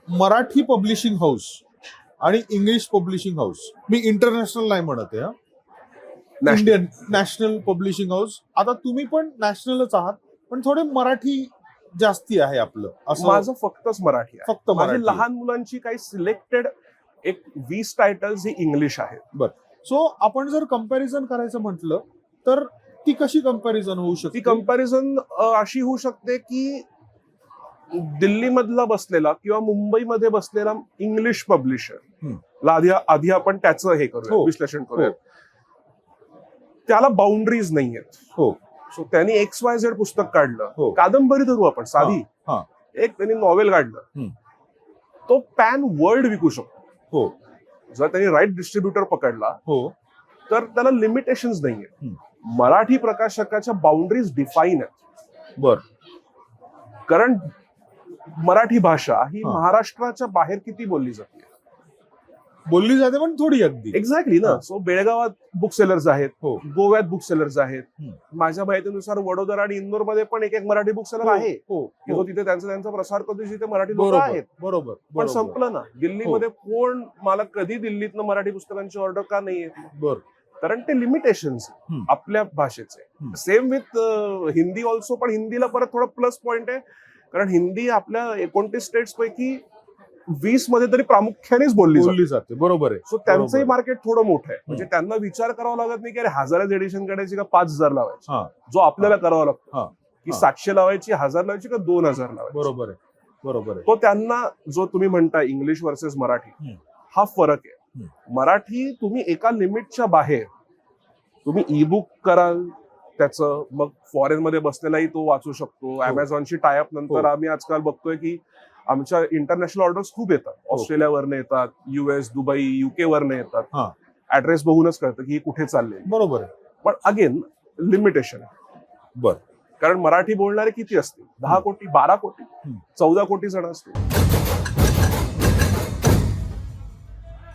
Marathi publishing house आणि English publishing house, मी international नाही म्हणत आहे, इंडियन नॅशनल पब्लिशिंग हाऊस. आता तुम्ही पण नॅशनलच आहात, पण थोडे मराठी जास्ती आहे आपलं असं. माझं फक्तच मराठी आहे. फक्त माझी मराठी. लहान मुलांची काही सिलेक्टेड एक 20 टायटल्स ही इंग्लिश आहेत. बर. सो आपण जर कंपॅरिझन करायचं म्हटलं तर ती कशी कंपॅरिझन होऊ शकते? ती कंपॅरिझन अशी होऊ शकते की दिल्लीमधला बसलेला किंवा मुंबईमध्ये बसलेला इंग्लिश पब्लिशर आधी आपण त्याचं हे करूया, विश्लेषण करूया. त्याला बाउंड्रीज नाही आहेत. हो. सो त्यांनी XYZ पुस्तक काढलं, हो. कादंबरी धरू आपण साधी, एक त्यांनी नॉवेल काढलं, तो पॅन वर्ल्ड विकू शकतो. हो. जर त्यांनी राईट डिस्ट्रीब्युटर पकडला हो तर त्याला लिमिटेशन्स नाहीये. मराठी प्रकाशकाच्या बाउंड्रीज डिफाईन आहेत. बर. कारण मराठी भाषा ही महाराष्ट्राच्या बाहेर किती बोलली जाते, पण थोडी अगदी. एक्झॅक्टली ना. सो बेळगावात बुक सेलर्स आहेत, हो. गोव्यात बुक सेलर्स आहेत. माझ्या माहितीनुसार वडोदरा आणि इंदोर मध्ये पण एक मराठी बुक सेलर आहे. तिथे त्यांचा प्रसार करतो, तिथे मराठी लोक आहेत. बरोबर. पण संपलं ना. दिल्लीमध्ये कोण, मला कधी दिल्लीतनं मराठी पुस्तकांची ऑर्डर का नाहीये? बर. कारण ते लिमिटेशन्स आपल्या भाषेचे. Same with Hindi also. पण हिंदीला परत थोडं प्लस पॉइंट आहे, कारण हिंदी आपल्या 29 स्टेट्स पैकी 20 मध्ये तरी प्रामुख्यानेच बोलली जाते. बरोबर आहे. सो त्यांचंही मार्केट थोडं मोठं आहे. म्हणजे त्यांना विचार करावा लागत नाही की अरे 1000 एडिशन काढायची का 5000 लावायची, जो आपल्याला करावा लागतो की 700 लावायची, 1000 लावायची का 2000 लावायची. बरोबर आहे. तो त्यांना जो तुम्ही म्हणता इंग्लिश वर्सेस मराठी, हा फरक आहे. मराठी तुम्ही एका लिमिटच्या बाहेर तुम्ही ई बुक कराल, त्याचं मग फॉरेन मध्ये बसलेलाही तो वाचू शकतो. अमेझॉनची टायअप नंतर आम्ही आजकाल बघतोय की आमच्या इंटरनॅशनल ऑर्डर्स खूप येतात. ऑस्ट्रेलियावरनं येतात, US, दुबई, UK वरनं येतात. ऍड्रेस बघूनच कळतं की कुठे चालले. बरोबर आहे. पण अगेन लिमिटेशन आहे. बर. कारण मराठी बोलणारे किती असतील? 10 कोटी, 12 कोटी, 14 कोटी जण असतील.